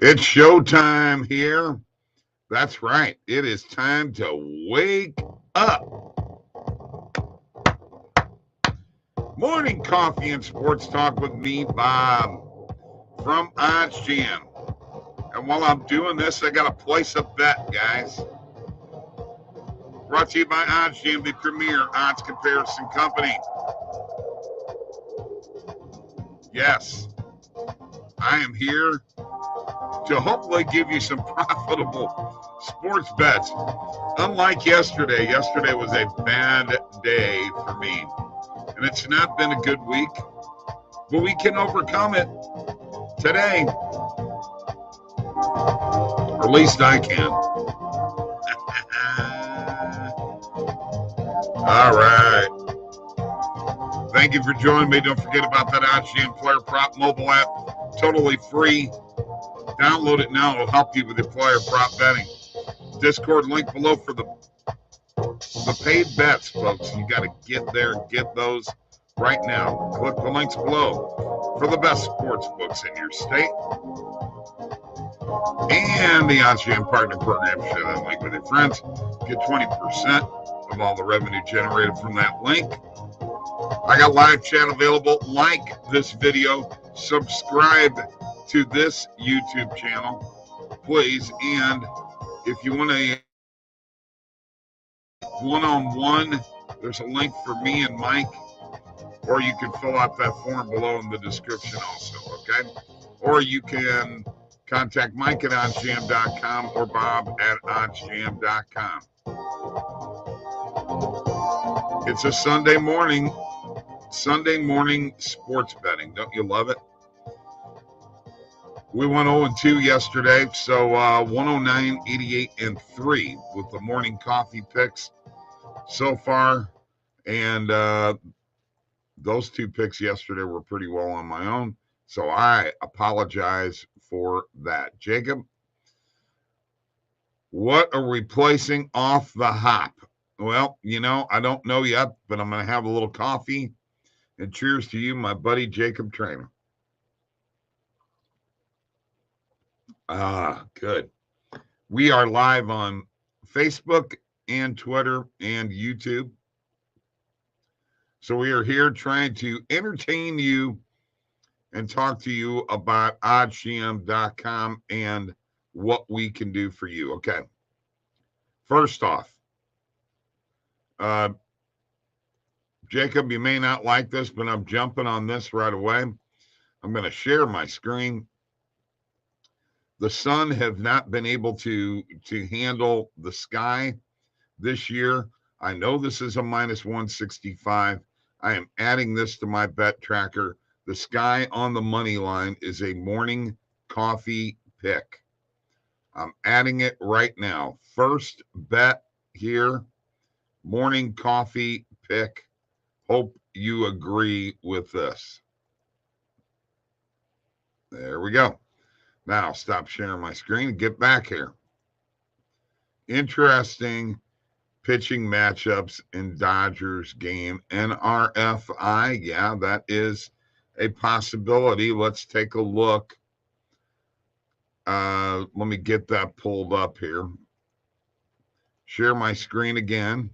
It's showtime here. That's right. It is time to wake up. Morning coffee and sports talk with me, Bob, from oddsjam. And while I'm doing this, I got to place a bet, guys. Brought to you by oddsjam, the premier odds comparison company. Yes, I am here to hopefully give you some profitable sports bets. Unlike yesterday was a bad day for me. And it's not been a good week, but we can overcome it today. Or at least I can. All right. Thank you for joining me. Don't forget about that oddsjam Player Prop mobile app. Totally free. Download it now. It'll help you with your player prop betting. Discord link below for the paid bets, folks. You got to get there and get those right now. Click the links below for the best sports books in your state. And the oddsjam partner program. Share that link with your friends. Get 20% of all the revenue generated from that link. I got live chat available. Like this video. Subscribe to this YouTube channel, please. And if you want a one-on-one, there's a link for me and Mike, or you can fill out that form below in the description also, okay? Or you can contact Mike at oddsjam.com or Bob at oddsjam.com. It's a Sunday morning sports betting. Don't you love it? We went 0-2 yesterday, so 109, 88, and 3 with the morning coffee picks so far. And those two picks yesterday were pretty well on my own, so I apologize for that. Jacob, what are we placing off the hop? Well, I don't know yet, but I'm going to have a little coffee. And cheers to you, my buddy Jacob Trainer. Good. We are live on Facebook and Twitter and YouTube. So we are here trying to entertain you and talk to you about oddsjam.com and what we can do for you. Okay. First off, Jacob, you may not like this, but I'm jumping on this right away. I'm going to share my screen. The Sun have not been able to handle the sky this year. I know this is a minus 165. I am adding this to my bet tracker. The sky on the money line is a morning coffee pick. I'm adding it right now. First bet here, morning coffee pick. Hope you agree with this. There we go. Now stop sharing my screen and get back here. Interesting pitching matchups in Dodgers game. NRFI, yeah, that is a possibility. Let's take a look. Let me get that pulled up here. Share my screen again.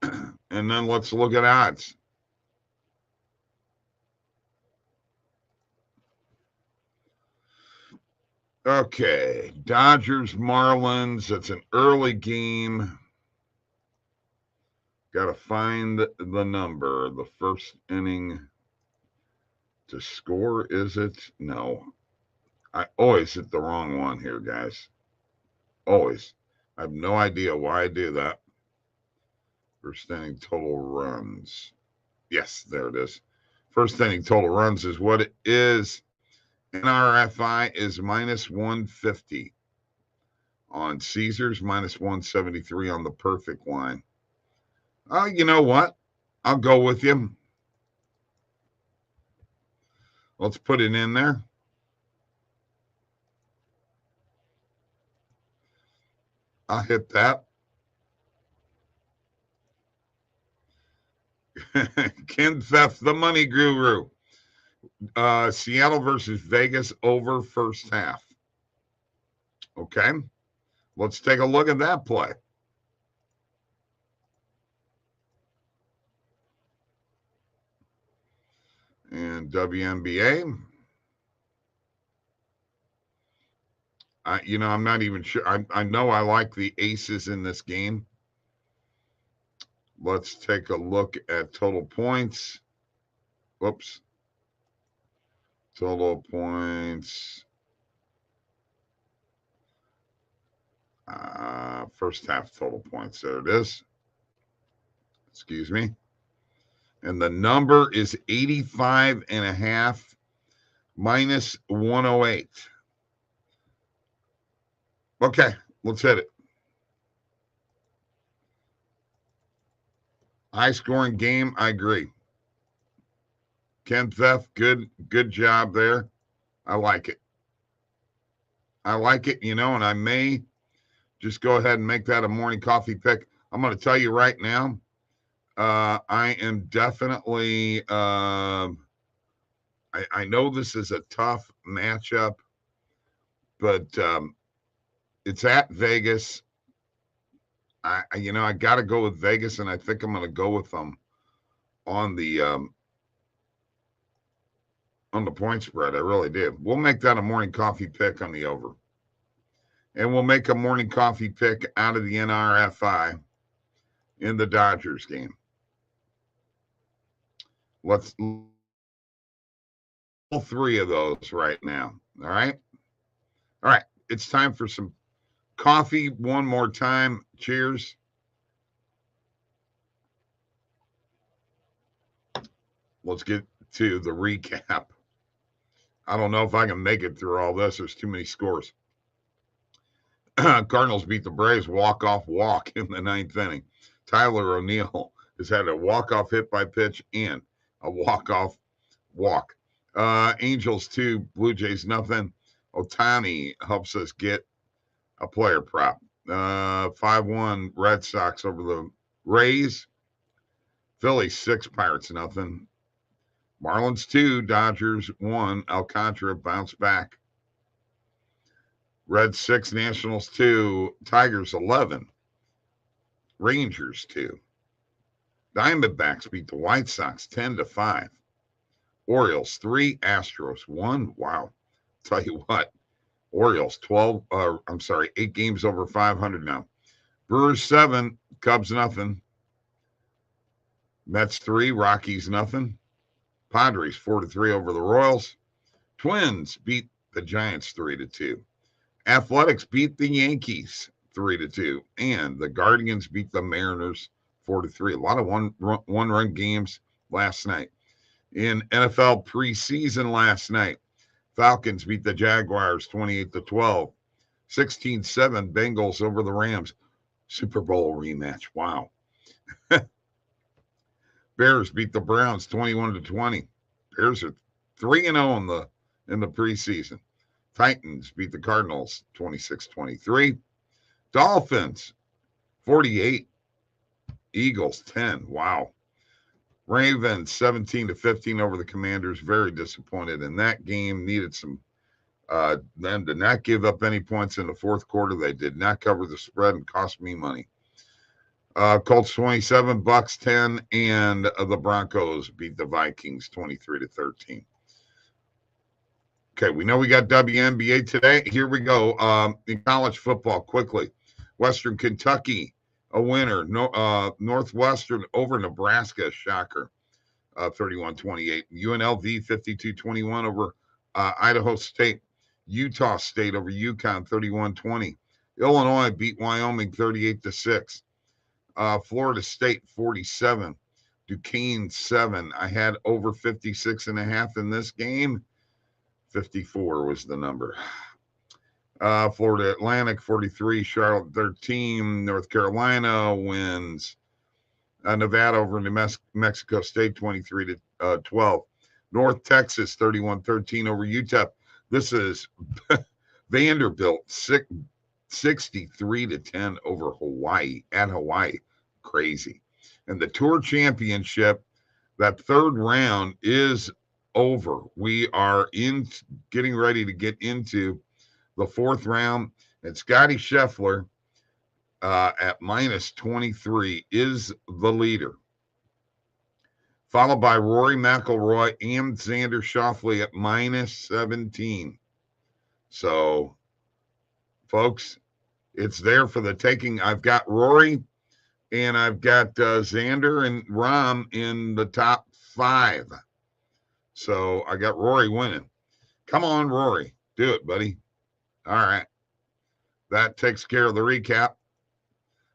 And then let's look at odds. Okay, Dodgers, Marlins. It's an early game. Got to find the number. The first inning to score, is it? No. I always hit the wrong one here, guys. Always. I have no idea why I do that. First inning total runs. Yes, there it is. First inning total runs is what it is. NRFI is minus 150 on Caesars, minus 173 on the perfect line. Oh, you know what? I'll go with you. Let's put it in there. I'll hit that. Ken Theft, the money guru. Seattle versus Vegas over first half. Okay. Let's take a look at that play. And WNBA. I'm not even sure. I know I like the aces in this game. Let's take a look at total points. Whoops. Total points. First half total points. There it is. Excuse me. And the number is 85.5 minus 108. Okay, let's hit it. High scoring game, I agree. Ken Theft, good job there. I like it. And I may just go ahead and make that a morning coffee pick. I'm going to tell you right now, I am definitely, I know this is a tough matchup, but it's at Vegas. I got to go with Vegas, and I think I'm going to go with them on the point spread. I really did. We'll make that a morning coffee pick on the over. And we'll make a morning coffee pick out of the NRFI in the Dodgers game. Let's all three of those right now. All right. All right. It's time for some coffee one more time. Cheers. Let's get to the recap. I don't know if I can make it through all this. There's too many scores. Cardinals beat the Braves walk-off walk in the ninth inning. Tyler O'Neill has had a walk-off hit by pitch and a walk-off walk. Angels 2, Blue Jays nothing. Ohtani helps us get a player prop. 5-1 Red Sox over the Rays. Phillies 6, Pirates nothing. Marlins 2, Dodgers 1. Alcantara bounced back. Reds 6, Nationals 2. Tigers 11. Rangers 2. Diamondbacks beat the White Sox 10-5. Orioles 3, Astros 1. Wow. Tell you what, Orioles 8 games over 500 now. Brewers 7, Cubs nothing. Mets 3, Rockies nothing. Padres 4-3 over the Royals. Twins beat the Giants 3-2. Athletics beat the Yankees 3-2. And the Guardians beat the Mariners 4-3. A lot of one-run games last night. In NFL preseason last night, Falcons beat the Jaguars 28-12. 16-7 Bengals over the Rams. Super Bowl rematch. Wow. Bears beat the Browns 21-20. Bears are 3-0 in the preseason. Titans beat the Cardinals 26-23. Dolphins 48. Eagles 10. Wow. Ravens 17-15 over the Commanders. Very disappointed in that game. Needed some them to not give up any points in the fourth quarter. They did not cover the spread and cost me money. Colts 27, Bucks 10, and the Broncos beat the Vikings 23-13. Okay, we know we got WNBA today. Here we go. In college football, quickly. Western Kentucky, a winner. Northwestern over Nebraska, shocker, 31-28. UNLV 52-21 over Idaho State. Utah State over UConn 31-20. Illinois beat Wyoming 38-6. Florida State 47. Duquesne 7. I had over 56.5 in this game. 54 was the number. Florida Atlantic 43. Charlotte 13. North Carolina wins. Nevada over New Mexico State 23-12. North Texas 31-13 over UTEP. This is Vanderbilt 63-10 over Hawaii at Hawaii. Crazy. And the Tour Championship, that third round is over. We are getting ready to get into the fourth round, and Scotty Scheffler at minus 23 is the leader, followed by Rory McIlroy and Xander Schauffele at minus 17. So, folks, it's there for the taking. I've got Rory and I've got Xander and Rahm in the top 5. So I got Rory winning. Come on, Rory. Do it, buddy. All right. That takes care of the recap.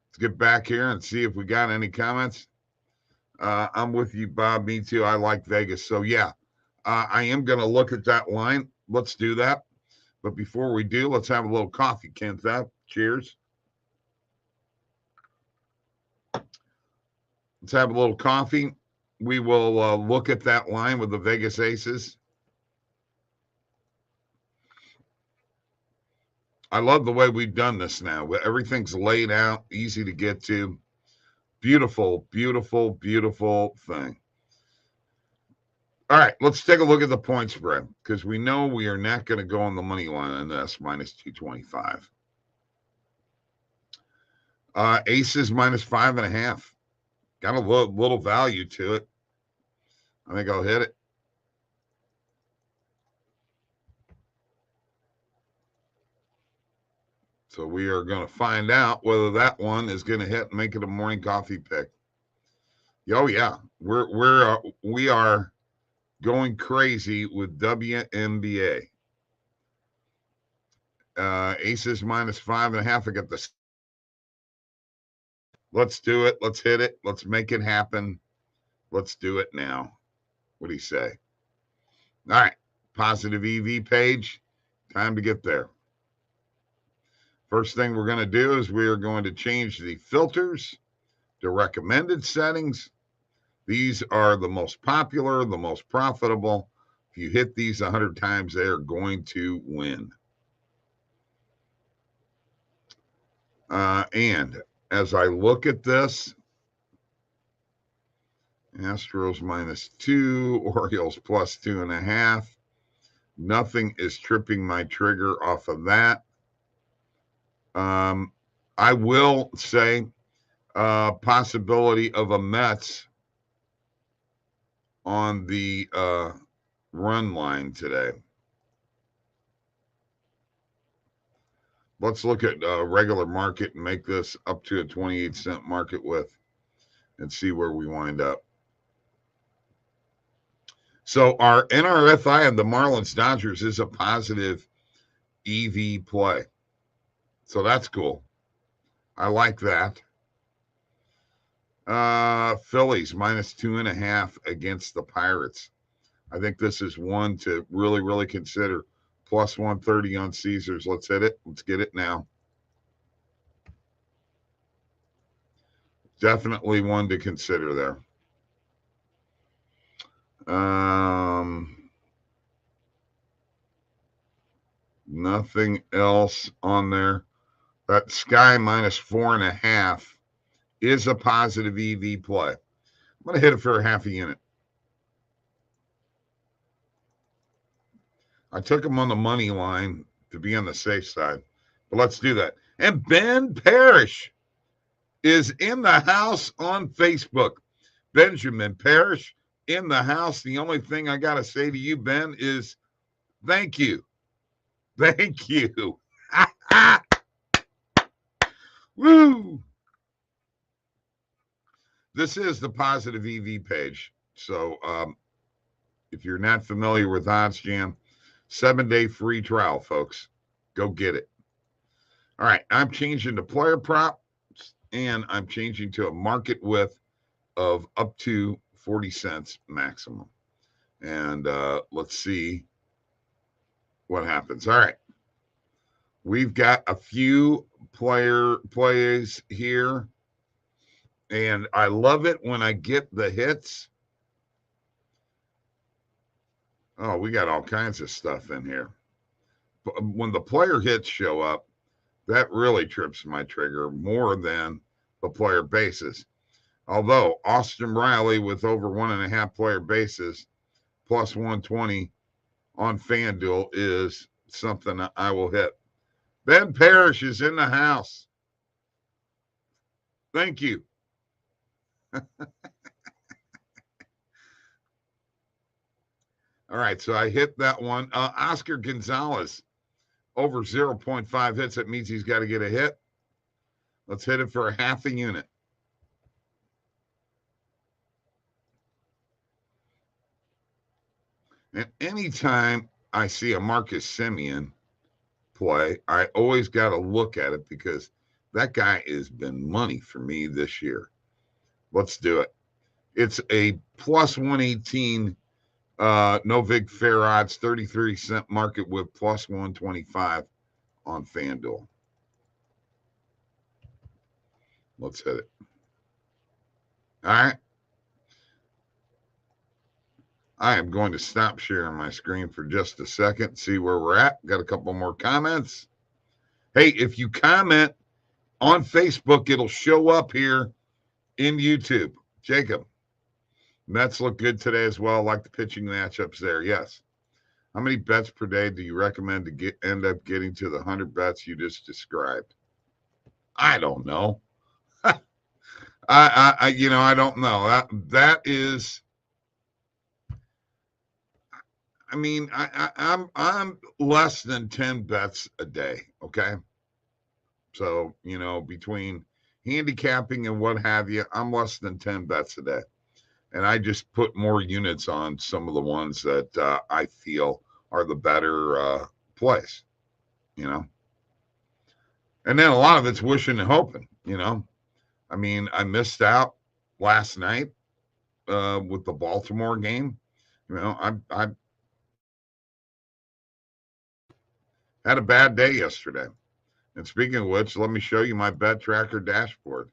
Let's get back here and see if we got any comments. I'm with you, Bob. Me too. I like Vegas. So, yeah, I am going to look at that line. Let's do that. But before we do, let's have a little coffee, Kent. Cheers. Let's have a little coffee. We will look at that line with the Vegas Aces. I love the way we've done this now. Everything's laid out, easy to get to. Beautiful, beautiful, beautiful thing. All right, let's take a look at the point spread because we know we are not going to go on the money line on this, minus 225. Aces minus 5.5. Got a little value to it. I think I'll hit it. So we are going to find out whether that one is going to hit and make it a morning coffee pick. Oh yeah, we are going crazy with WNBA. Aces minus 5.5. I got the. Let's do it. Let's hit it. Let's make it happen. Let's do it now. What do you say? All right. Positive EV page. Time to get there. First thing we're going to do is we are going to change the filters to recommended settings. These are the most popular, the most profitable. If you hit these 100 times, they are going to win. And as I look at this, Astros minus 2, Orioles plus 2.5. Nothing is tripping my trigger off of that. I will say possibility of a Mets on the run line today. Let's look at a regular market and make this up to a 28-cent market with and see where we wind up. So our NRFI of the Marlins Dodgers is a positive EV play. So that's cool. I like that. Phillies minus 2.5 against the Pirates. I think this is one to really, really consider. Plus 130 on Caesars. Let's hit it. Let's get it now. Definitely one to consider there. Nothing else on there. That Sky minus 4.5 is a positive EV play. I'm going to hit it for a half a unit. I took him on the money line to be on the safe side, but let's do that. And Ben Parrish is in the house on Facebook. Benjamin Parrish in the house. The only thing I got to say to you, Ben, is thank you. Thank you. Woo! This is the positive EV page. So if you're not familiar with oddsjam, 7-day free trial, folks. Go get it. All right, I'm changing to player props, and I'm changing to a market width of up to 40 cents maximum. And let's see what happens. All right. We've got a few plays here, and I love it when I get the hits. Oh, we got all kinds of stuff in here. But when the player hits show up, that really trips my trigger more than the player bases. Although Austin Riley with over 1.5 player bases, plus 120 on FanDuel is something I will hit. Ben Parrish is in the house. Thank you. All right, so I hit that one. Oscar Gonzalez, over 0.5 hits. That means he's got to get a hit. Let's hit it for a half a unit. And anytime I see a Marcus Semien play, I always got to look at it because that guy has been money for me this year. Let's do it. It's a plus 118 no vig fair odds, 33-cent market with plus 125 on FanDuel. Let's hit it. All right. I am going to stop sharing my screen for just a second, see where we're at. Got a couple more comments. Hey, if you comment on Facebook, it'll show up here in YouTube. Jacob, Mets look good today as well. Like the pitching matchups there. Yes. How many bets per day do you recommend to end up getting to the 100 bets you just described? I don't know. I don't know. That is. I mean, I'm less than 10 bets a day. Okay. So, between handicapping and what have you, I'm less than 10 bets a day. And I just put more units on some of the ones that I feel are the better plays, And then a lot of it's wishing and hoping, I mean, I missed out last night with the Baltimore game. I had a bad day yesterday. And speaking of which, let me show you my bet tracker dashboard.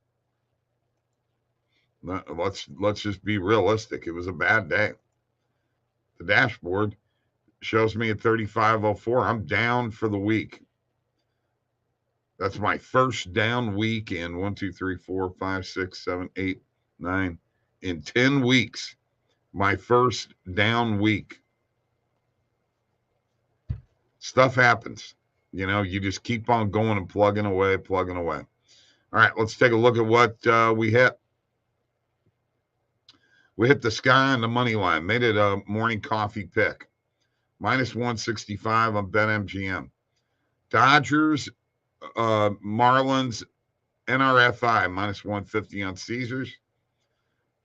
Let's just be realistic. It was a bad day. The dashboard shows me at 35.04. I'm down for the week. That's my first down week in 1, 2, 3, 4, 5, 6, 7, 8, 9. In 10 weeks, my first down week. Stuff happens. You just keep on going and plugging away. All right, let's take a look at what we hit. We hit the sky on the money line. Made it a morning coffee pick. Minus 165 on BetMGM. Dodgers, Marlins, NRFI, minus 150 on Caesars.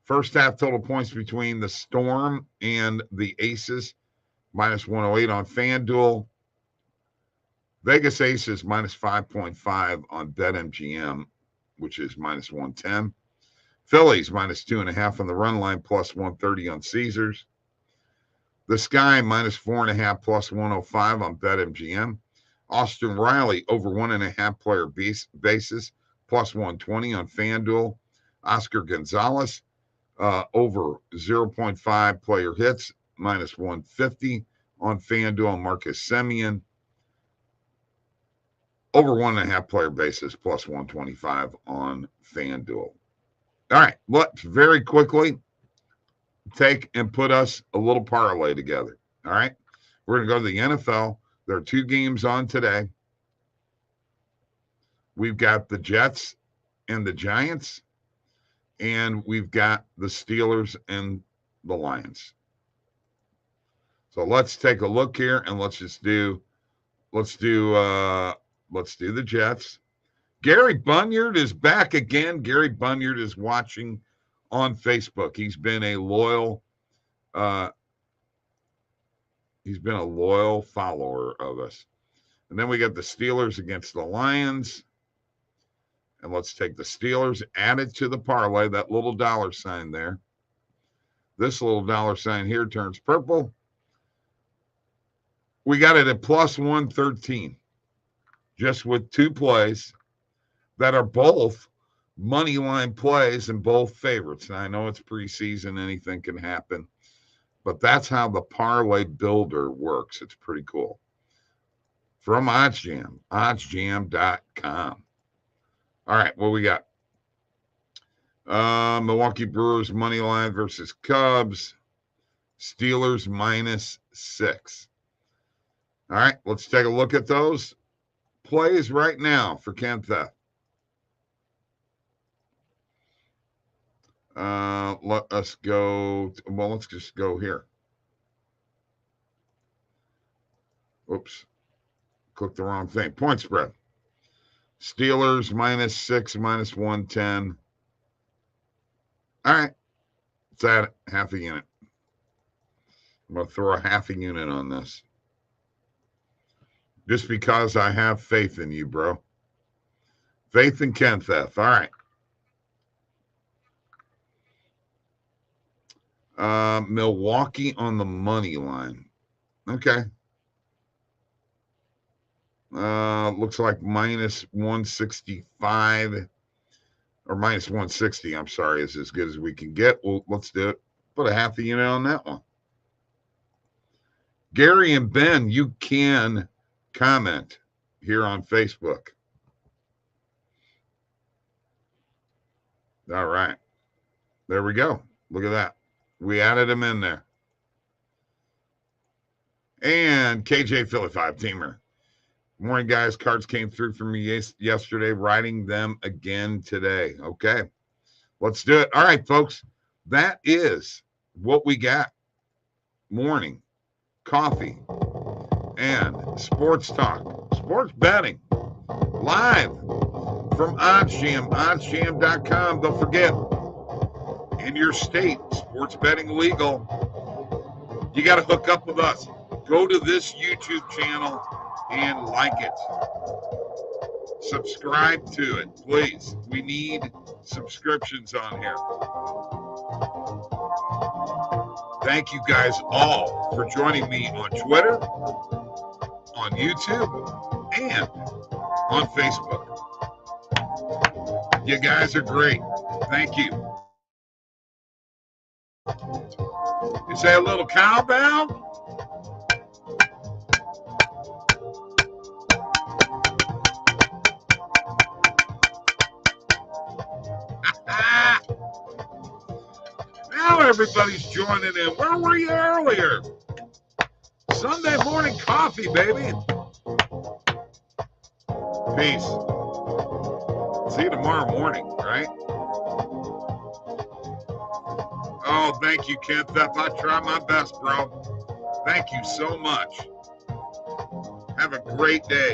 First half total points between the Storm and the Aces, minus 108 on FanDuel. Vegas Aces, minus 5.5 on BetMGM, which is minus 110. Phillies, minus 2.5 on the run line, plus 130 on Caesars. The Sky, minus 4.5, plus 105 on BetMGM. Austin Riley, over 1.5 player bases, plus 120 on FanDuel. Oscar Gonzalez, over 0.5 player hits, minus 150 on FanDuel. Marcus Semien, over 1.5 player bases, plus 125 on FanDuel. All right, let's very quickly take and put us a little parlay together. All right, we're going to go to the NFL. There are 2 games on today. We've got the Jets and the Giants, and we've got the Steelers and the Lions. So let's take a look here, and let's do the Jets. Gary Bunyard is back again. Gary Bunyard is watching on Facebook. He's been a loyal follower of us. And then we got the Steelers against the Lions. And let's take the Steelers, add it to the parlay, that little dollar sign there. This little dollar sign here turns purple. We got it at plus 113, just with 2 plays that are both money line plays and both favorites. Now, I know it's preseason, anything can happen, but that's how the parlay builder works. It's pretty cool. From oddsjam, oddsjam.com. All right, what we got? Milwaukee Brewers money line versus Cubs. Steelers -6. All right, let's take a look at those plays right now for Ken Theft. Let us go. Well, let's just go here. Oops. Clicked the wrong thing. Point spread. Steelers -6, -110. All right. It's at it. Half a unit. I'm going to throw a half a unit on this. Just because I have faith in you, bro. Faith in Ken Theft. All right. Milwaukee on the money line. Okay. Looks like -165 or -160. I'm sorry, is as good as we can get. Well, let's do it. Put a half a unit on that one. Gary and Ben, you can comment here on Facebook. All right. There we go. Look at that. We added them in there. And KJ Philly 5-teamer. Morning, guys. Cards came through for me yesterday. Writing them again today. Okay. Let's do it. All right, folks. That is what we got. Morning, coffee, and sports talk. Sports betting. Live from oddsjam. Oddsjam.com. Don't forget, in your state, sports betting legal. You got to hook up with us. Go to this YouTube channel and like it. Subscribe to it, please. We need subscriptions on here. Thank you guys all for joining me on Twitter, on YouTube, and on Facebook. You guys are great. Thank you. You say a little cowbell? Now everybody's joining in. Where were you earlier? Sunday morning coffee, baby. Peace. See you tomorrow morning, right? Oh, thank you, Ken Theft. I try my best, bro. Thank you so much. Have a great day.